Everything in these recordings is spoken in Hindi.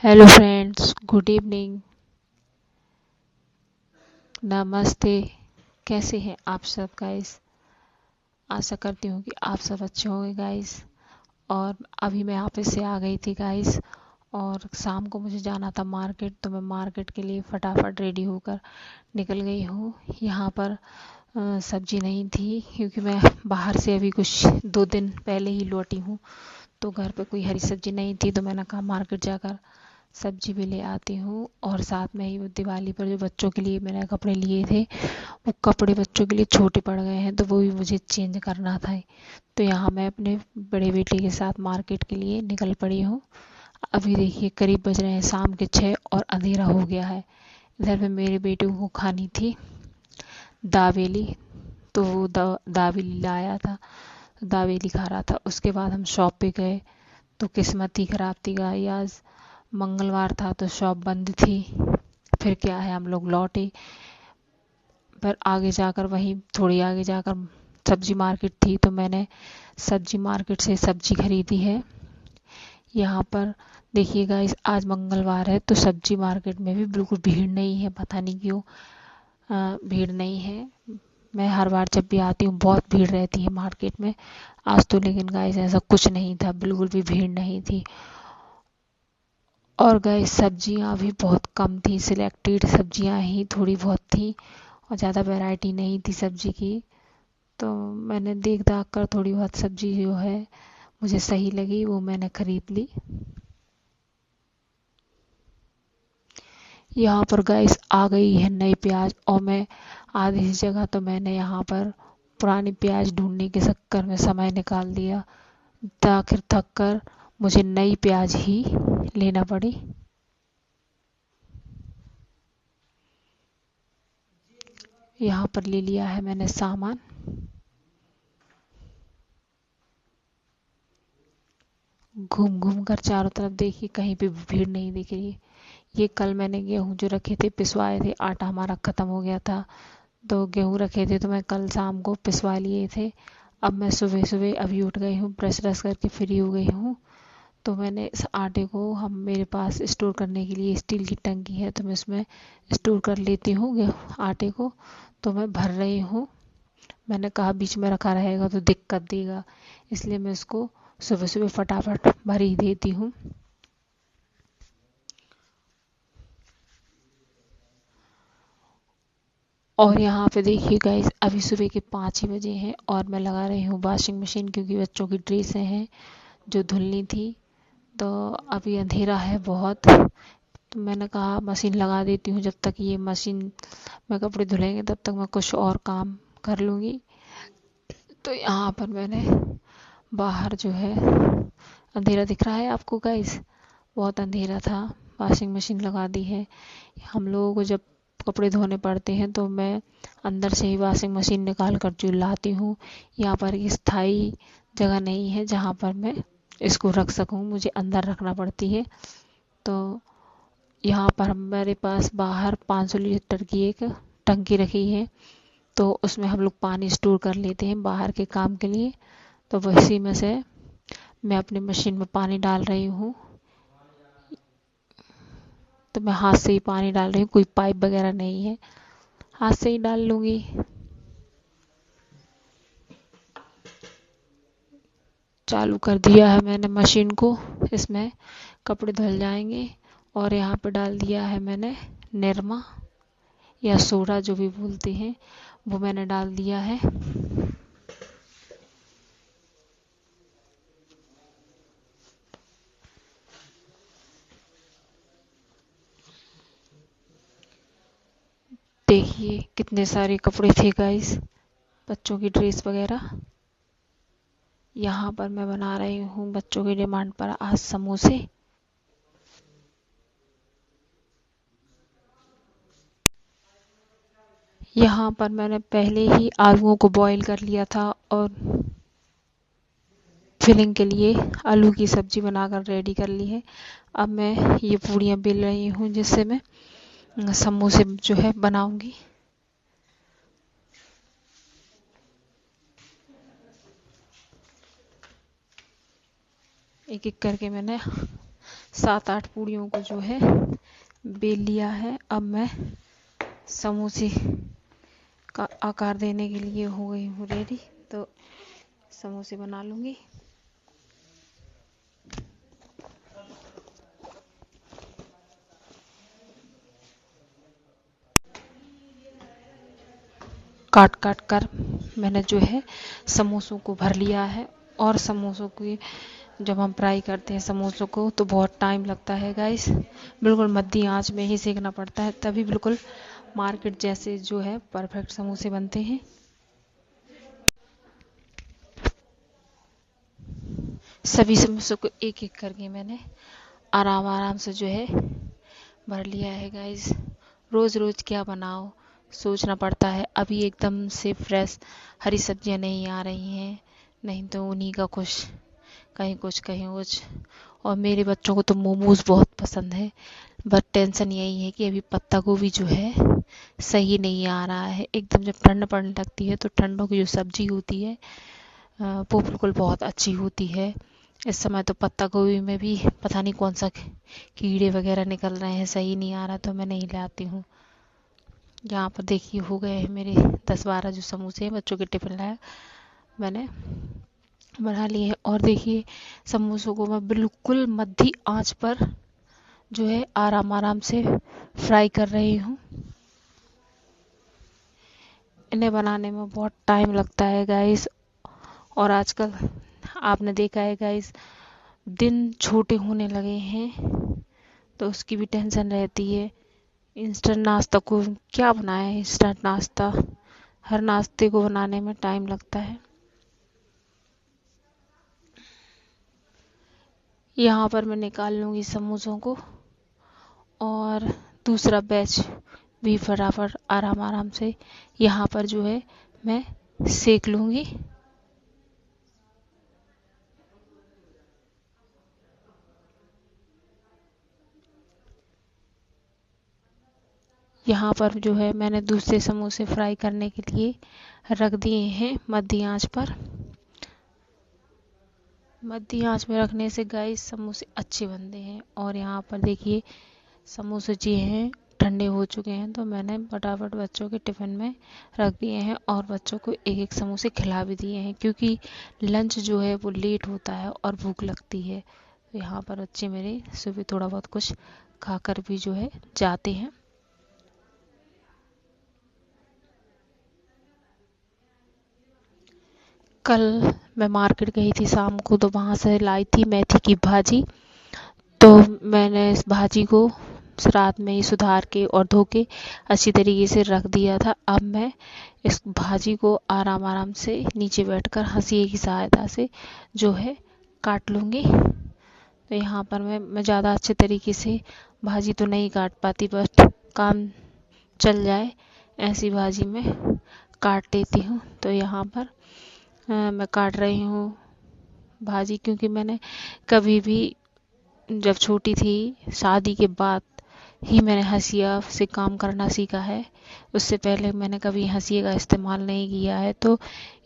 हेलो फ्रेंड्स, गुड इवनिंग, नमस्ते। कैसे हैं आप सब गाइस? आशा करती हूँ कि आप सब अच्छे होंगे गाइस। और अभी मैं ऑफिस से आ गई थी गाइस, और शाम को मुझे जाना था मार्केट, तो मैं मार्केट के लिए फटाफट रेडी होकर निकल गई हूँ। यहाँ पर सब्जी नहीं थी, क्योंकि मैं बाहर से अभी कुछ 2 दिन पहले ही लौटी हूँ, तो घर पे कोई हरी सब्जी नहीं थी, तो मैंने कहा मार्केट जाकर सब्जी भी ले आती हूँ। और साथ में ही वो दिवाली पर जो बच्चों के लिए मैंने कपड़े लिए थे, वो कपड़े बच्चों के लिए छोटे पड़ गए हैं, तो वो भी मुझे चेंज करना था। तो यहाँ मैं अपने बड़े बेटे के साथ मार्केट के लिए निकल पड़ी हूँ। अभी देखिए करीब बज रहे हैं शाम के 6 और अंधेरा हो गया है। इधर में मेरे बेटे को खानी थी दावेली, तो वो दावेली लाया था, दावेली खा रहा था। उसके बाद हम शॉप पे गए, तो किस्मत ही खराब थी गाई, आज मंगलवार था तो शॉप बंद थी। फिर क्या है, हम लोग लौटे, पर आगे जाकर वहीं थोड़ी आगे जाकर सब्जी मार्केट थी, तो मैंने सब्जी मार्केट से सब्जी खरीदी है। यहाँ पर देखिएगा, इस आज मंगलवार है तो सब्जी मार्केट में भी बिल्कुल भीड़ नहीं है, पता नहीं क्यों भीड़ नहीं है। मैं हर बार जब भी आती हूँ बहुत भीड़ रहती है मार्केट में। आज तो लेकिन गाइस ऐसा कुछ नहीं था, बिल्कुल भी भीड़ नहीं थी। और गाइस सब्जियां भी बहुत कम थी, सिलेक्टेड सब्जियां ही थोड़ी बहुत थी, और ज़्यादा वैरायटी नहीं थी सब्जी की। तो मैंने देख दाख कर थोड़ी बहुत सब्जी जो है मुझे सही लगी, वो मैंने खरीद ली। यहाँ पर गैस आ गई है नई प्याज, और मैं आधी सी जगह तो मैंने यहाँ पर पुरानी प्याज ढूंढने के चक्कर में समय निकाल दिया, तो आखिर थक कर मुझे नई प्याज ही लेना पड़ी। यहाँ पर ले लिया है मैंने सामान। घूम घूम कर चारों तरफ देखी, कहीं पे भीड़ नहीं दिख रही। ये कल मैंने गेहूं जो रखे थे पिसवाए थे, आटा हमारा ख़त्म हो गया था, तो गेहूं रखे थे तो मैं कल शाम को पिसवा लिए थे। अब मैं सुबह सुबह अभी उठ गई हूँ, ब्रश ब्रश करके फ्री हो गई हूँ। तो मैंने इस आटे को, हम मेरे पास स्टोर करने के लिए स्टील की टंकी है, तो मैं उसमें स्टोर कर लेती हूँ गेहूं आटे को। तो मैं भर रही हूँ। मैंने कहा बीच में रखा रहेगा तो दिक्कत देगा, इसलिए मैं उसको सुबह सुबह फटाफट भर ही देती हूँ। और यहाँ पे देखिए गाइस, अभी सुबह के 5 ही बजे हैं, और मैं लगा रही हूँ वॉशिंग मशीन, क्योंकि बच्चों की ड्रेसें हैं जो धुलनी थी। तो अभी अंधेरा है बहुत, तो मैंने कहा मशीन लगा देती हूँ, जब तक ये मशीन में कपड़े धुलेंगे तब तक मैं कुछ और काम कर लूँगी। तो यहाँ पर मैंने बाहर जो है, अंधेरा दिख रहा है आपको गाइस, बहुत अंधेरा था। वॉशिंग मशीन लगा दी है। हम लोगों को जब कपड़े धोने पड़ते हैं तो मैं अंदर से ही वॉशिंग मशीन निकाल कर जो लाती हूँ। यहाँ पर एक स्थायी जगह नहीं है जहाँ पर मैं इसको रख सकूँ, मुझे अंदर रखना पड़ती है। तो यहाँ पर हमारे पास बाहर 500 लीटर की एक टंकी रखी है, तो उसमें हम लोग पानी स्टोर कर लेते हैं बाहर के काम के लिए। तो वैसी में से मैं अपनी मशीन में पानी डाल रही हूँ। तो मैं हाथ से ही पानी डाल रही हूँ, कोई पाइप वगैरह नहीं है, हाथ से ही डाल लूँगी। चालू कर दिया है मैंने मशीन को, इसमें कपड़े धुल जाएंगे। और यहाँ पे डाल दिया है मैंने निरमा या सोडा जो भी बोलते हैं, वो मैंने डाल दिया है। देखिए कितने सारे कपड़े थे गाइस, बच्चों की ड्रेस वगैरह। यहाँ पर मैं बना रही हूँ बच्चों की डिमांड पर आज समोसे। यहाँ पर मैंने पहले ही आलूओं को बॉईल कर लिया था, और फिलिंग के लिए आलू की सब्जी बनाकर रेडी कर ली है। अब मैं ये पूड़ियाँ बेल रही हूँ, जिससे मैं समोसे जो है बनाऊंगी। एक एक करके मैंने 7-8 पूड़ियों को जो है बेल लिया है। अब मैं समोसे का आकार देने के लिए हो गई हूँ रेडी, तो समोसे बना लूँगी। काट काट कर मैंने जो है समोसों को भर लिया है। और समोसों की जब हम फ्राई करते हैं समोसों को तो बहुत टाइम लगता है गाइस, बिल्कुल मध्य आंच में ही सेकना पड़ता है, तभी बिल्कुल मार्केट जैसे जो है परफेक्ट समोसे बनते हैं। सभी समोसों को एक एक करके मैंने आराम आराम से जो है भर लिया है गाइस। रोज रोज क्या बनाओ सोचना पड़ता है। अभी एकदम से फ्रेश हरी सब्जियां नहीं आ रही हैं, नहीं तो उन्हीं का कुछ कहीं कुछ कहीं कुछ। और मेरे बच्चों को तो मोमोज बहुत पसंद है, बट टेंशन यही है कि अभी पत्ता गोभी जो है सही नहीं आ रहा है। एकदम जब ठंड पड़ने लगती है तो ठंडों की जो सब्जी होती है वो बिल्कुल बहुत अच्छी होती है। इस समय तो पत्ता गोभी में भी पता नहीं कौन सा कीड़े वगैरह निकल रहे हैं, सही नहीं आ रहा, तो मैं नहीं लाती हूँ। यहाँ पर देखिए हो गए हैं मेरे 10-12 जो समोसे हैं बच्चों के टिफिन लाया मैंने बना लिए हैं। और देखिए समोसों को मैं बिल्कुल मध्य आंच पर जो है आराम आराम से फ्राई कर रही हूँ। इन्हें बनाने में बहुत टाइम लगता है गाइस। और आजकल आपने देखा है गाइस दिन छोटे होने लगे हैं तो उसकी भी टेंशन रहती है। इंस्टेंट नाश्ता को क्या बनाए, इंस्टेंट नाश्ता हर नाश्ते को बनाने में टाइम लगता है। यहाँ पर मैं निकाल लूँगी समोसों को और दूसरा बैच भी फटाफट आराम आराम से यहाँ पर जो है मैं सेक लूँगी। यहाँ पर जो है मैंने दूसरे समोसे फ्राई करने के लिए रख दिए हैं मध्य आंच पर। मध्य आंच में रखने से गाइस समोसे अच्छे बनते हैं। और यहाँ पर देखिए समोसे जी हैं ठंडे हो चुके हैं तो मैंने फटाफट बच्चों के टिफ़िन में रख दिए हैं और बच्चों को एक एक समोसे खिला भी दिए हैं, क्योंकि लंच जो है वो लेट होता है और भूख लगती है। तो यहाँ पर बच्चे मेरे सुबह थोड़ा बहुत कुछ खाकर भी जो है जाते हैं। कल मैं मार्केट गई थी शाम को तो वहाँ से लाई थी मेथी की भाजी। तो मैंने इस भाजी को रात में ही सुधार के और धो के अच्छी तरीके से रख दिया था। अब मैं इस भाजी को आराम आराम से नीचे बैठकर हंसिए की सहायता से जो है काट लूँगी। तो यहाँ पर मैं ज़्यादा अच्छे तरीके से भाजी तो नहीं काट पाती, बट काम चल जाए ऐसी भाजी में काट लेती हूँ। तो यहाँ पर मैं काट रही हूँ भाजी, क्योंकि मैंने कभी भी जब छोटी थी शादी के बाद ही मैंने हंसिया से काम करना सीखा है। उससे पहले मैंने कभी हंसिया का इस्तेमाल नहीं किया है। तो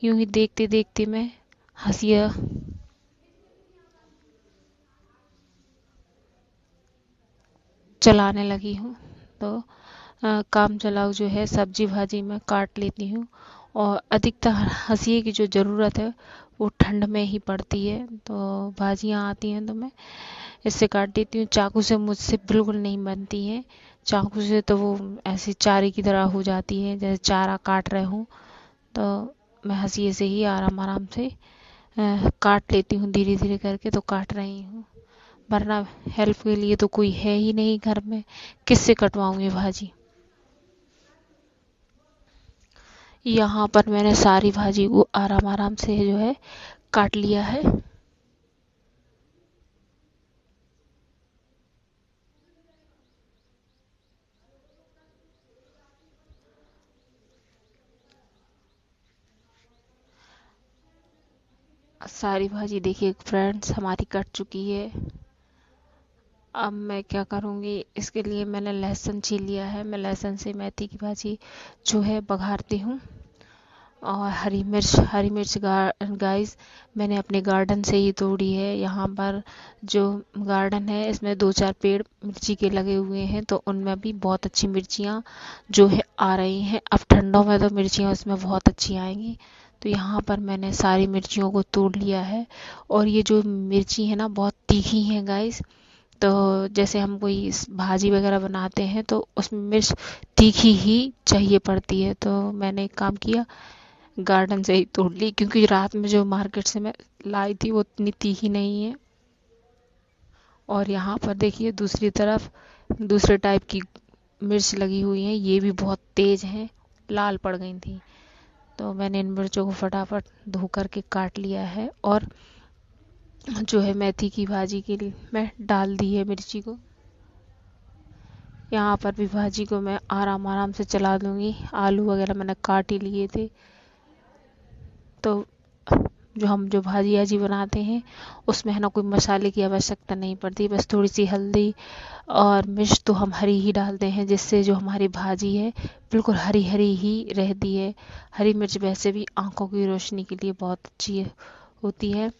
यूं ही देखते देखते मैं हंसिया चलाने लगी हूँ। तो काम चलाऊ जो है सब्जी भाजी में काट लेती हूँ। और अधिकतर हंसिए की जो ज़रूरत है वो ठंड में ही पड़ती है। तो भाजियाँ आती हैं तो मैं इससे काट देती हूँ। चाकू से मुझसे बिल्कुल नहीं बनती हैं। चाकू से तो वो ऐसी चारे की तरह हो जाती है जैसे चारा काट रहे हूँ। तो मैं हंसिए से ही आराम आराम से काट लेती हूँ, धीरे धीरे करके तो काट रही हूँ। वरना हेल्प के लिए तो कोई है ही नहीं घर में, किससे कटवाऊंगी भाजी। यहाँ पर मैंने सारी भाजी को आराम आराम से जो है काट लिया है। सारी भाजी देखिए फ्रेंड्स हमारी कट चुकी है। अब मैं क्या करूँगी, इसके लिए मैंने लहसुन छील लिया है। मैं लहसुन से मेथी की भाजी जो है बघारती हूँ। और हरी मिर्च गाइस मैंने अपने गार्डन से ही तोड़ी है। यहाँ पर जो गार्डन है इसमें 2-4 पेड़ मिर्ची के लगे हुए हैं, तो उनमें भी बहुत अच्छी मिर्चियाँ जो है आ रही हैं। अब ठंडों में तो मिर्चियाँ उसमें बहुत अच्छी आएंगी। तो यहाँ पर मैंने सारी मिर्चियों को तोड़ लिया है। और ये जो मिर्ची है ना बहुत तीखी हैं गाइस। तो जैसे हम कोई भाजी वगैरह बनाते हैं तो उसमें मिर्च तीखी ही चाहिए पड़ती है। तो मैंने एक काम किया, गार्डन से ही तोड़ ली, क्योंकि रात में जो मार्केट से मैं लाई थी वो उतनी तीखी नहीं है। और यहाँ पर देखिए दूसरी तरफ दूसरे टाइप की मिर्च लगी हुई हैं, ये भी बहुत तेज हैं, लाल पड़ गई थी। तो मैंने इन मिर्चों को फटाफट धो करके काट लिया है। और जो है मेथी की भाजी के लिए मैं डाल दी है मिर्ची को। यहाँ पर भी भाजी को मैं आराम आराम से चला दूंगी। आलू वगैरह मैंने काट ही लिए थे। तो जो भाजी आजी बनाते हैं उसमें है ना कोई मसाले की आवश्यकता नहीं पड़ती, बस थोड़ी सी हल्दी और मिर्च तो हम हरी ही डालते हैं, जिससे जो हमारी भाजी है बिल्कुल हरी हरी ही रहती है। हरी मिर्च वैसे भी आंखों की रोशनी के लिए बहुत अच्छी होती है।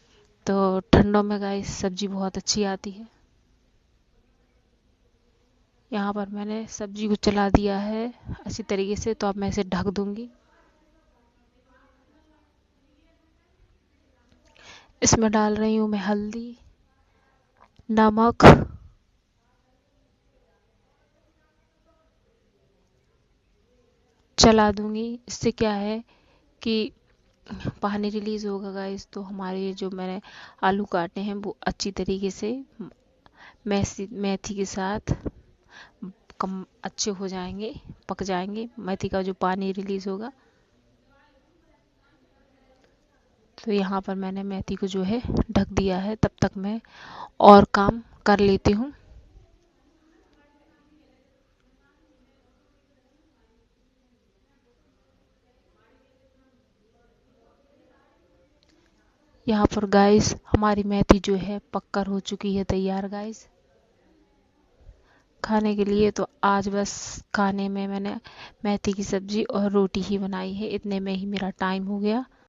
तो ठंडों में गाइस सब्जी बहुत अच्छी आती है। यहाँ पर मैंने सब्जी को चला दिया है अच्छी तरीके से। तो अब मैं इसे ढक दूंगी। इसमें डाल रही हूँ मैं हल्दी, नमक, चला दूंगी। इससे क्या है कि पानी रिलीज होगा गाइस, तो हमारे जो मैंने आलू काटे हैं वो अच्छी तरीके से मेथी के साथ कम अच्छे हो जाएंगे, पक जाएंगे। मेथी का जो पानी रिलीज होगा। तो यहाँ पर मैंने मेथी को जो है ढक दिया है। तब तक मैं और काम कर लेती हूँ। यहाँ पर गाइस हमारी मेथी जो है पककर हो चुकी है तैयार गाइस खाने के लिए। तो आज बस खाने में मैंने मेथी की सब्जी और रोटी ही बनाई है। इतने में ही मेरा टाइम हो गया।